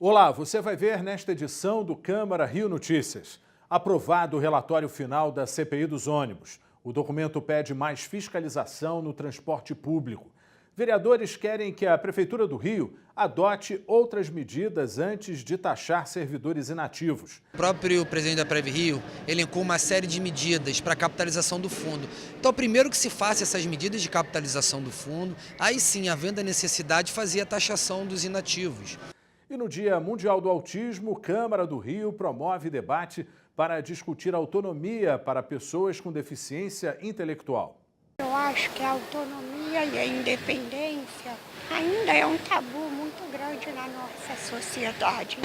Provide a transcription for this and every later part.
Olá, você vai ver nesta edição do Câmara Rio Notícias. Aprovado o relatório final da CPI dos ônibus. O documento pede mais fiscalização no transporte público. Vereadores querem que a Prefeitura do Rio adote outras medidas antes de taxar servidores inativos. O próprio presidente da Prev Rio elencou uma série de medidas para a capitalização do fundo. Então, primeiro que se faça essas medidas de capitalização do fundo, aí sim, havendo a necessidade, fazer a taxação dos inativos. E no Dia Mundial do Autismo, Câmara do Rio promove debate para discutir autonomia para pessoas com deficiência intelectual. Eu acho que a autonomia e a independência ainda é um tabu muito grande na nossa sociedade.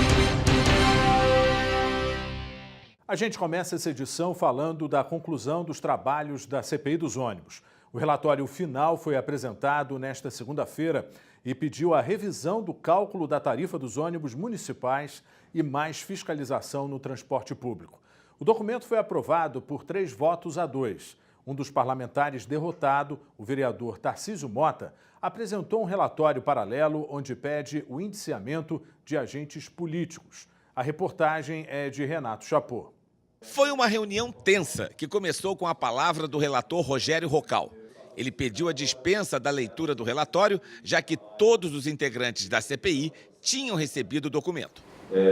A gente começa essa edição falando da conclusão dos trabalhos da CPI dos ônibus. O relatório final foi apresentado nesta segunda-feira e pediu a revisão do cálculo da tarifa dos ônibus municipais e mais fiscalização no transporte público. O documento foi aprovado por 3 votos a 2. Um dos parlamentares derrotado, o vereador Tarcísio Mota, apresentou um relatório paralelo onde pede o indiciamento de agentes políticos. A reportagem é de Renato Chapot. Foi uma reunião tensa que começou com a palavra do relator Rogério Rocal. Ele pediu a dispensa da leitura do relatório, já que todos os integrantes da CPI tinham recebido o documento.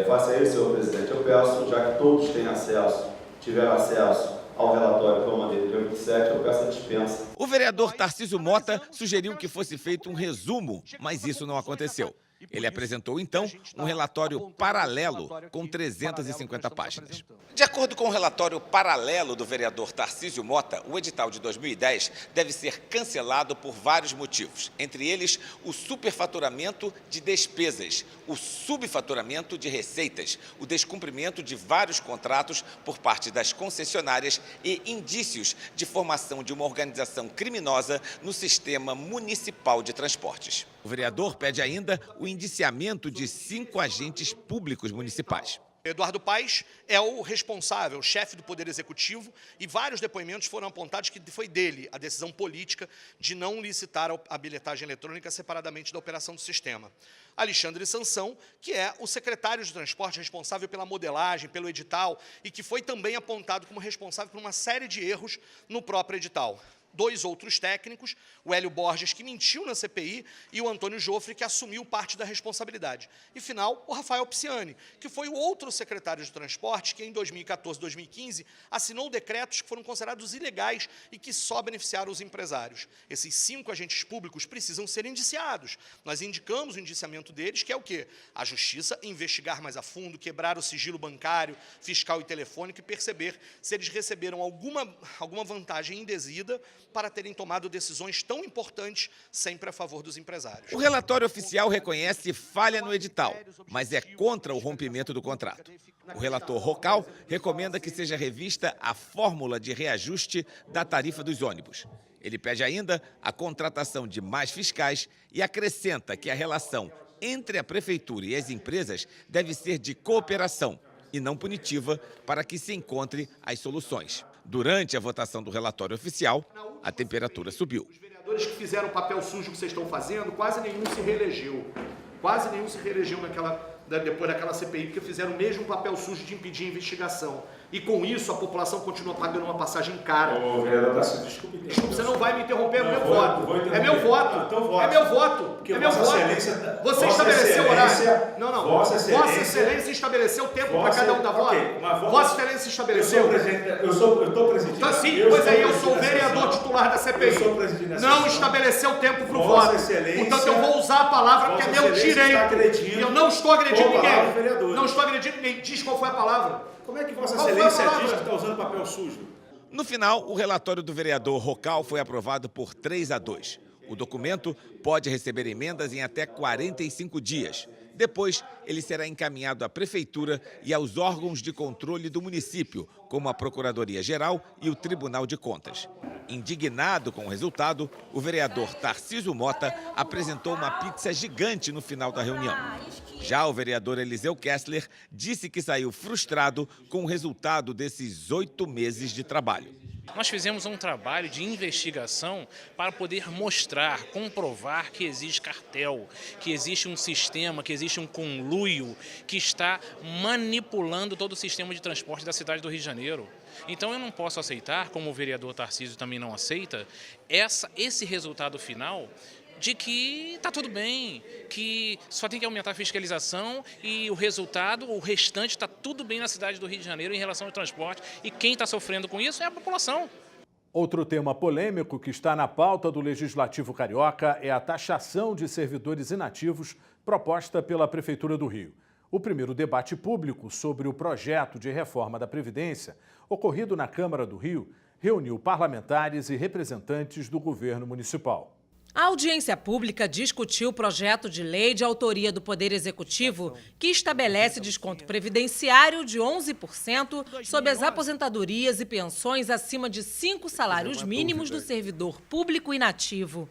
Faça isso, senhor presidente. Eu peço, já que todos tiveram acesso ao relatório que eu mandei no dia 27, eu peço a dispensa. O vereador Tarcísio Mota sugeriu que fosse feito um resumo, mas isso não aconteceu. Ele apresentou, então, um relatório paralelo com 350 páginas. De acordo com o relatório paralelo do vereador Tarcísio Mota, o edital de 2010 deve ser cancelado por vários motivos, entre eles o superfaturamento de despesas, o subfaturamento de receitas, o descumprimento de vários contratos por parte das concessionárias e indícios de formação de uma organização criminosa no sistema municipal de transportes. O vereador pede ainda o indiciamento de 5 agentes públicos municipais. Eduardo Paes é o responsável, o chefe do Poder Executivo, e vários depoimentos foram apontados que foi dele a decisão política de não licitar a bilhetagem eletrônica separadamente da operação do sistema. Alexandre Sansão, que é o secretário de transporte responsável pela modelagem, pelo edital, e que foi também apontado como responsável por uma série de erros no próprio edital. 2 outros técnicos, o Hélio Borges, que mentiu na CPI, e o Antônio Joffre, que assumiu parte da responsabilidade. E, final, o Rafael Pisciani, que foi o outro secretário de transporte que, em 2014 e 2015, assinou decretos que foram considerados ilegais e que só beneficiaram os empresários. Esses 5 agentes públicos precisam ser indiciados. Nós indicamos o indiciamento deles, que é o quê? A Justiça investigar mais a fundo, quebrar o sigilo bancário, fiscal e telefônico e perceber se eles receberam alguma vantagem indevida para terem tomado decisões tão importantes sempre a favor dos empresários. O relatório oficial reconhece falha no edital, mas é contra o rompimento do contrato. O relator Rocal recomenda que seja revista a fórmula de reajuste da tarifa dos ônibus. Ele pede ainda a contratação de mais fiscais e acrescenta que a relação entre a prefeitura e as empresas deve ser de cooperação e não punitiva para que se encontre as soluções. Durante a votação do relatório oficial, a temperatura subiu. Os vereadores que fizeram o papel sujo que vocês estão fazendo, quase nenhum se reelegeu. Quase nenhum se reelegeu depois daquela CPI, porque fizeram o mesmo papel sujo de impedir a investigação. E com isso a população continua pagando uma passagem cara. Ô, vereador Tarcísio, desculpe. Você não vai me interromper, é meu voto. É meu voto. Então, é meu voto. É meu voto. Você estabeleceu o horário. Não. Vossa Excelência estabeleceu o tempo para cada um da voto. Vossa Excelência estabeleceu. Eu estou presidindo. Então, sim, pois aí eu sou o vereador titular da CPI. Eu sou presidente da não sessão. estabeleceu tempo para o Vossa voto. Excelência, Portanto, eu vou usar a palavra porque é meu direito. Eu não estou agredindo ninguém. Não estou agredindo ninguém. Diz qual foi a palavra. Como é que Vossa Excelência diz que está usando papel sujo? No final, o relatório do vereador Rocal foi aprovado por 3 a 2. O documento pode receber emendas em até 45 dias. Depois, ele será encaminhado à Prefeitura e aos órgãos de controle do município, como a Procuradoria-Geral e o Tribunal de Contas. Indignado com o resultado, o vereador Tarcísio Mota apresentou uma pizza gigante no final da reunião. Já o vereador Eliseu Kessler disse que saiu frustrado com o resultado desses 8 meses de trabalho. Nós fizemos um trabalho de investigação para poder mostrar, comprovar que existe cartel, que existe um sistema, que existe um conluio que está manipulando todo o sistema de transporte da cidade do Rio de Janeiro. Então eu não posso aceitar, como o vereador Tarcísio também não aceita, esse resultado final de que está tudo bem, que só tem que aumentar a fiscalização e o resultado, o restante, está tudo bem na cidade do Rio de Janeiro em relação ao transporte. E quem está sofrendo com isso é a população. Outro tema polêmico que está na pauta do Legislativo Carioca é a taxação de servidores inativos proposta pela Prefeitura do Rio. O primeiro debate público sobre o projeto de reforma da Previdência, ocorrido na Câmara do Rio, reuniu parlamentares e representantes do governo municipal. A audiência pública discutiu o projeto de lei de autoria do Poder Executivo que estabelece desconto previdenciário de 11% sobre as aposentadorias e pensões acima de 5 salários mínimos do servidor público inativo.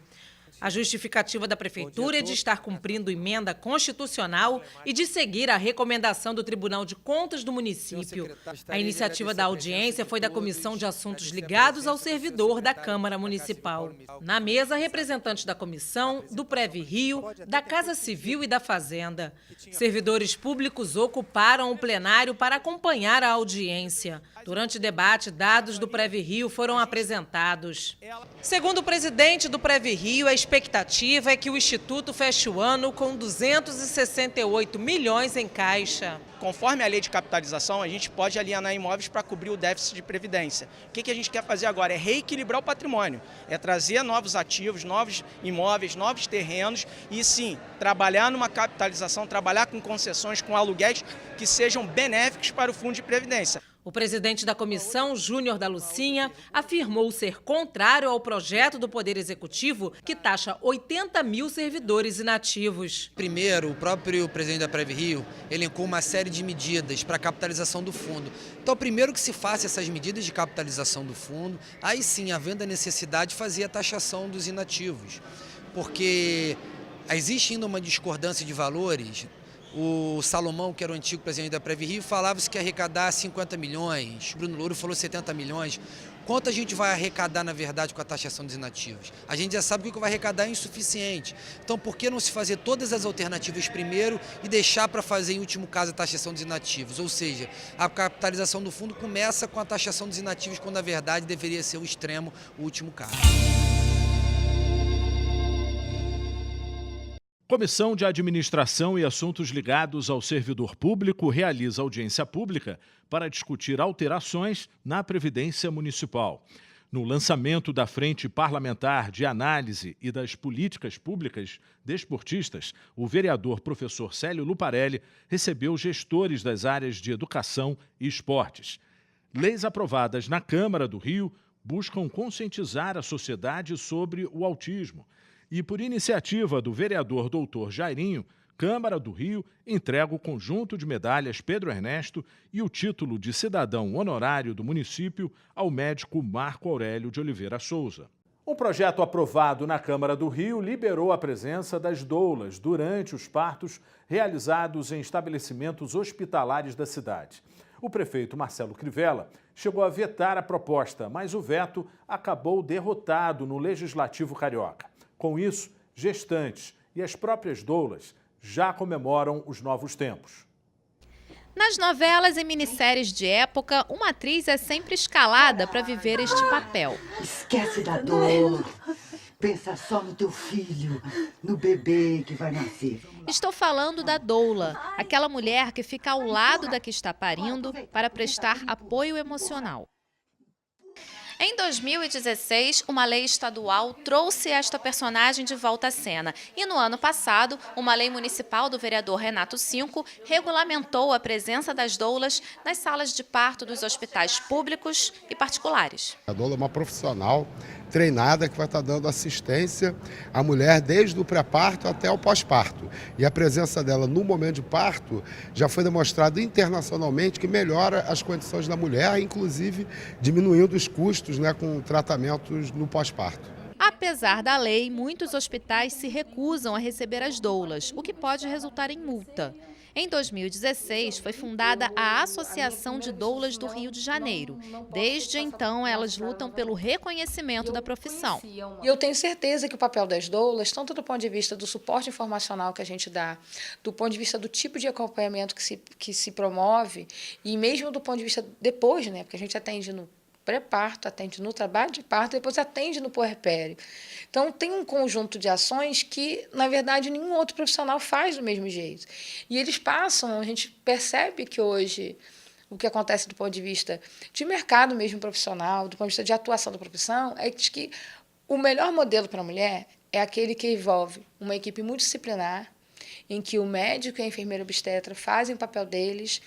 A justificativa da Prefeitura é de estar cumprindo emenda constitucional e de seguir a recomendação do Tribunal de Contas do município. A iniciativa da audiência foi da Comissão de Assuntos Ligados ao Servidor da Câmara Municipal. Na mesa, representantes da comissão, do Previ-Rio, da Casa Civil e da Fazenda. Servidores públicos ocuparam o plenário para acompanhar a audiência. Durante o debate, dados do Previ-Rio foram apresentados. Segundo o presidente do Previ-Rio, a expectativa é que o Instituto feche o ano com 268 milhões em caixa. Conforme a lei de capitalização, a gente pode alienar imóveis para cobrir o déficit de previdência. O que a gente quer fazer agora é reequilibrar o patrimônio, é trazer novos ativos, novos imóveis, novos terrenos e sim, trabalhar numa capitalização, trabalhar com concessões, com aluguéis que sejam benéficos para o fundo de previdência. O presidente da comissão, Júnior da Lucinha, afirmou ser contrário ao projeto do Poder Executivo que taxa 80 mil servidores inativos. Primeiro, o próprio presidente da Previ-Rio elencou uma série de medidas para a capitalização do fundo. Então, primeiro que se faça essas medidas de capitalização do fundo, aí sim, havendo a necessidade de fazer a taxação dos inativos. Porque existe ainda uma discordância de valores. O Salomão, que era o antigo presidente da Previ-Rio, falava que ia arrecadar 50 milhões. O Bruno Louro falou 70 milhões. Quanto a gente vai arrecadar, na verdade, com a taxação dos inativos? A gente já sabe que o que vai arrecadar é insuficiente. Então, por que não se fazer todas as alternativas primeiro e deixar para fazer, em último caso, a taxação dos inativos? Ou seja, a capitalização do fundo começa com a taxação dos inativos, quando, na verdade, deveria ser o extremo, o último caso. Comissão de Administração e Assuntos Ligados ao Servidor Público realiza audiência pública para discutir alterações na Previdência Municipal. No lançamento da Frente Parlamentar de Análise e das Políticas Públicas Desportistas, o vereador professor Célio Luparelli recebeu gestores das áreas de educação e esportes. Leis aprovadas na Câmara do Rio buscam conscientizar a sociedade sobre o autismo. E, por iniciativa do vereador doutor Jairinho, Câmara do Rio entrega o conjunto de medalhas Pedro Ernesto e o título de cidadão honorário do município ao médico Marco Aurélio de Oliveira Souza. Um projeto aprovado na Câmara do Rio liberou a presença das doulas durante os partos realizados em estabelecimentos hospitalares da cidade. O prefeito Marcelo Crivella chegou a vetar a proposta, mas o veto acabou derrotado no Legislativo Carioca. Com isso, gestantes e as próprias doulas já comemoram os novos tempos. Nas novelas e minisséries de época, uma atriz é sempre escalada para viver este papel. Esquece da dor. Pensa só no teu filho, no bebê que vai nascer. Estou falando da doula, aquela mulher que fica ao lado da que está parindo para prestar apoio emocional. Em 2016, uma lei estadual trouxe esta personagem de volta à cena. E no ano passado, uma lei municipal do vereador Renato Cinco regulamentou a presença das doulas nas salas de parto dos hospitais públicos e particulares. A doula é uma profissional treinada que vai estar dando assistência à mulher desde o pré-parto até o pós-parto. E a presença dela no momento de parto já foi demonstrado internacionalmente que melhora as condições da mulher, inclusive diminuindo os custos, com tratamentos no pós-parto. Apesar da lei, muitos hospitais se recusam a receber as doulas, o que pode resultar em multa. Em 2016, foi fundada a Associação de Doulas do Rio de Janeiro. Desde então, elas lutam pelo reconhecimento da profissão. E eu tenho certeza que o papel das doulas, tanto do ponto de vista do suporte informacional que a gente dá, do ponto de vista do tipo de acompanhamento que se promove, e mesmo do ponto de vista depois, né, porque a gente atende no pré-parto, atende no trabalho de parto, depois atende no puerpério. Então, tem um conjunto de ações que, na verdade, nenhum outro profissional faz do mesmo jeito. E eles passam, a gente percebe que hoje o que acontece do ponto de vista de mercado mesmo profissional, do ponto de vista de atuação da profissão, é que o melhor modelo para a mulher é aquele que envolve uma equipe multidisciplinar, em que o médico e a enfermeira obstetra fazem o papel deles,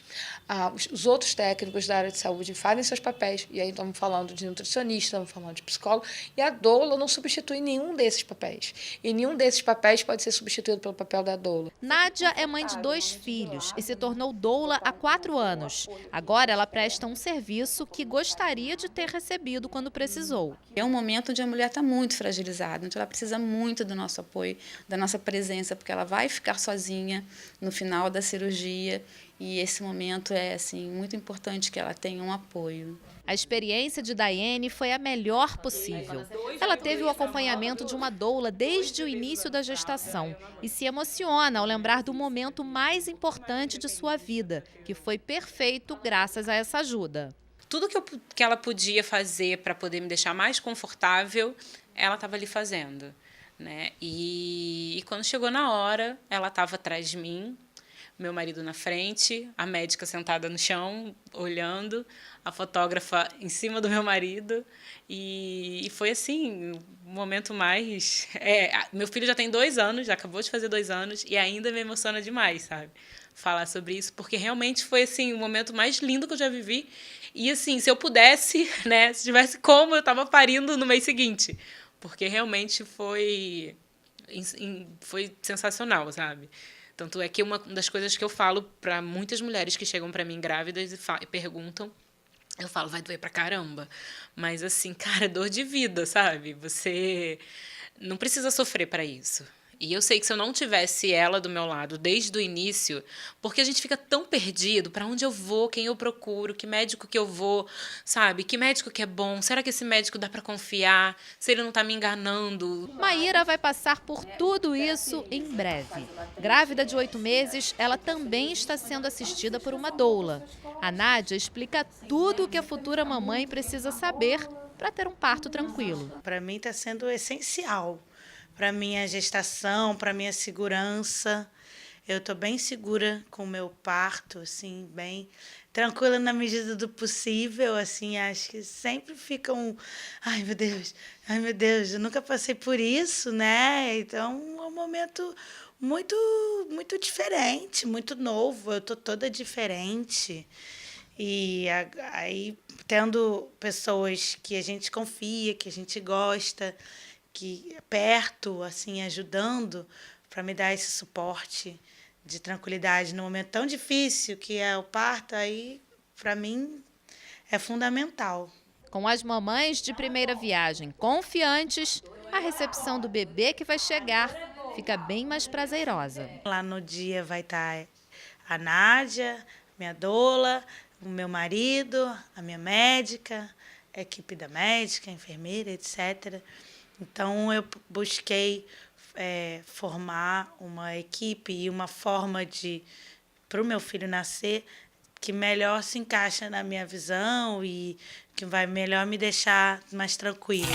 os outros técnicos da área de saúde fazem seus papéis, e aí estamos falando de nutricionista, estamos falando de psicólogo, e a doula não substitui nenhum desses papéis. E nenhum desses papéis pode ser substituído pelo papel da doula. Nádia é mãe de 2 filhos e se tornou doula há 4 anos. Agora ela presta um serviço que gostaria de ter recebido quando precisou. É um momento onde a mulher está muito fragilizada, onde ela precisa muito do nosso apoio, da nossa presença, porque ela vai ficar sozinha no final da cirurgia e esse momento é assim muito importante que ela tenha um apoio. A experiência de Daiane foi a melhor possível. Ela teve o acompanhamento de uma doula desde o início da gestação e se emociona ao lembrar do momento mais importante de sua vida, que foi perfeito graças a essa ajuda. Tudo que ela podia fazer para poder me deixar mais confortável, ela estava ali fazendo, né? E quando chegou na hora, ela estava atrás de mim, meu marido na frente, a médica sentada no chão, olhando, a fotógrafa em cima do meu marido. E foi assim, o momento mais... meu filho já tem 2 anos, já acabou de fazer 2 anos, e ainda me emociona demais, sabe? Falar sobre isso, porque realmente foi assim, o momento mais lindo que eu já vivi. E assim, se eu pudesse, né, se tivesse como, eu estava parindo no mês seguinte. Porque realmente foi sensacional, sabe? Tanto é que uma das coisas que eu falo para muitas mulheres que chegam para mim grávidas e perguntam, eu falo, vai doer pra caramba. Mas assim, cara, é dor de vida, sabe? Você não precisa sofrer para isso. E eu sei que se eu não tivesse ela do meu lado desde o início, porque a gente fica tão perdido, para onde eu vou, quem eu procuro, que médico que eu vou, sabe? Que médico que é bom? Será que esse médico dá para confiar? Se ele não está me enganando? Maíra vai passar por tudo isso em breve. Grávida de 8 meses, ela também está sendo assistida por uma doula. A Nádia explica tudo o que a futura mamãe precisa saber para ter um parto tranquilo. Para mim está sendo essencial. Para minha gestação, para minha segurança. Eu estou bem segura com o meu parto, assim, bem tranquila na medida do possível, assim, acho que sempre fica ai meu Deus, eu nunca passei por isso, né? Então é um momento muito, muito diferente, muito novo, eu estou toda diferente. E aí, tendo pessoas que a gente confia, que a gente gosta, que perto, assim, ajudando para me dar esse suporte de tranquilidade num momento tão difícil que é o parto, aí, para mim, é fundamental. Com as mamães de primeira viagem confiantes, a recepção do bebê que vai chegar fica bem mais prazerosa. Lá no dia vai estar a Nádia, minha doula, o meu marido, a minha médica, a equipe da médica, a enfermeira, etc. Então, eu busquei formar uma equipe e uma forma para o meu filho nascer que melhor se encaixa na minha visão e que vai melhor me deixar mais tranquila.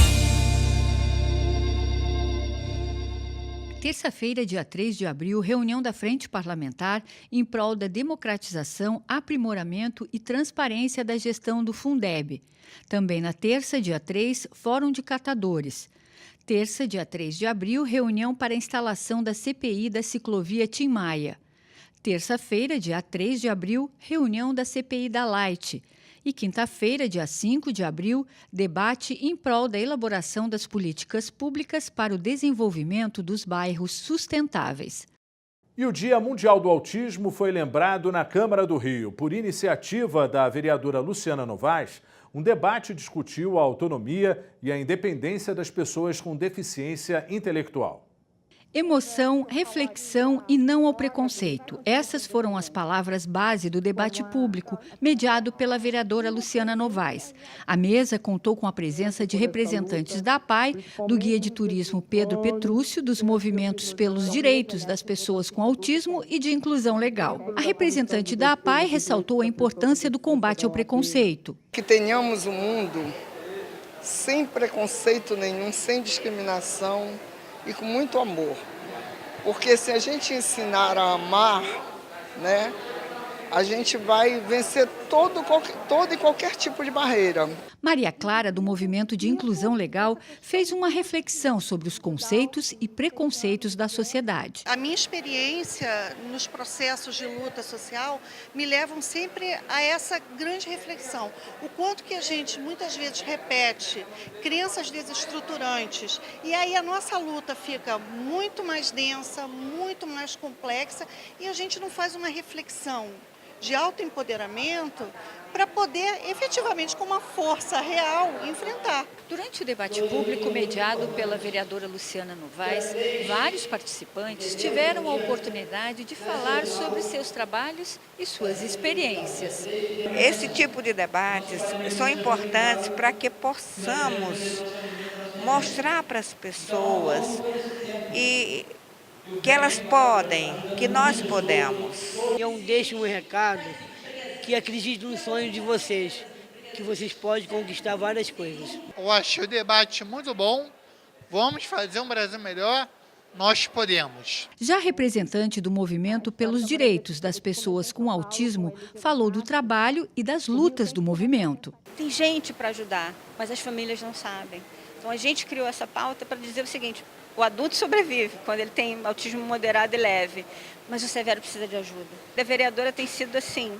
Terça-feira, dia 3 de abril, reunião da Frente Parlamentar em prol da democratização, aprimoramento e transparência da gestão do Fundeb. Também na terça, dia 3, Fórum de Catadores. Terça, dia 3 de abril, reunião para a instalação da CPI da ciclovia Tim Maia. Terça-feira, dia 3 de abril, reunião da CPI da Light. E quinta-feira, dia 5 de abril, debate em prol da elaboração das políticas públicas para o desenvolvimento dos bairros sustentáveis. E o Dia Mundial do Autismo foi lembrado na Câmara do Rio. Por iniciativa da vereadora Luciana Novaes, um debate discutiu a autonomia e a independência das pessoas com deficiência intelectual. Emoção, reflexão e não ao preconceito. Essas foram as palavras base do debate público, mediado pela vereadora Luciana Novaes. A mesa contou com a presença de representantes da APAI, do Guia de Turismo Pedro Petrúcio, dos movimentos pelos direitos das pessoas com autismo e de inclusão legal. A representante da APAI ressaltou a importância do combate ao preconceito. Que tenhamos um mundo sem preconceito nenhum, sem discriminação, e com muito amor, porque se a gente ensinar a amar, né, a gente vai vencer todo e qualquer tipo de barreira. Maria Clara, do Movimento de Inclusão Legal, fez uma reflexão sobre os conceitos e preconceitos da sociedade. A minha experiência nos processos de luta social me levam sempre a essa grande reflexão. O quanto que a gente muitas vezes repete crenças desestruturantes e aí a nossa luta fica muito mais densa, muito mais complexa e a gente não faz uma reflexão de autoempoderamento para poder efetivamente, com uma força real, enfrentar. Durante o debate público mediado pela vereadora Luciana Novaes, vários participantes tiveram a oportunidade de falar sobre seus trabalhos e suas experiências. Esse tipo de debates são importantes para que possamos mostrar para as pessoas e que elas podem, que nós podemos. Eu deixo um recado que acredito no sonho de vocês, que vocês podem conquistar várias coisas. Eu achei o debate muito bom, vamos fazer um Brasil melhor, nós podemos. Já a representante do Movimento pelos Direitos das Pessoas com Autismo falou do trabalho e das lutas do movimento. Tem gente para ajudar, mas as famílias não sabem. Então a gente criou essa pauta para dizer o seguinte: o adulto sobrevive quando ele tem autismo moderado e leve, mas o severo precisa de ajuda. A vereadora tem sido assim,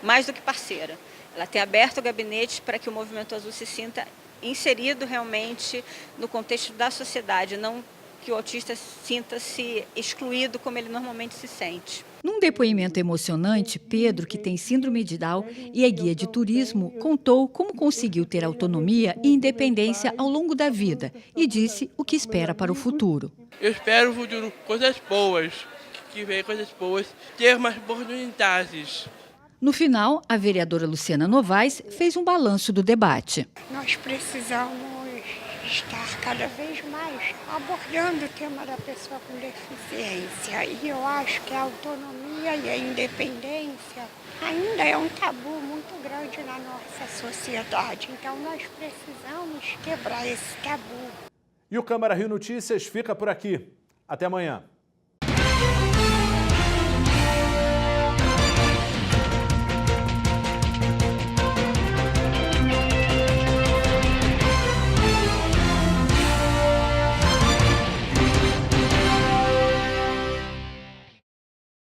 mais do que parceira. Ela tem aberto o gabinete para que o Movimento Azul se sinta inserido realmente no contexto da sociedade, não que o autista sinta-se excluído como ele normalmente se sente. Num depoimento emocionante, Pedro, que tem síndrome de Down e é guia de turismo, contou como conseguiu ter autonomia e independência ao longo da vida e disse o que espera para o futuro. Eu espero no futuro coisas boas, que venham coisas boas, ter mais oportunidades. No final, a vereadora Luciana Novaes fez um balanço do debate. Nós precisamos estar cada vez mais abordando o tema da pessoa com deficiência. E eu acho que a autonomia e a independência ainda é um tabu muito grande na nossa sociedade. Então nós precisamos quebrar esse tabu. E o Câmara Rio Notícias fica por aqui. Até amanhã.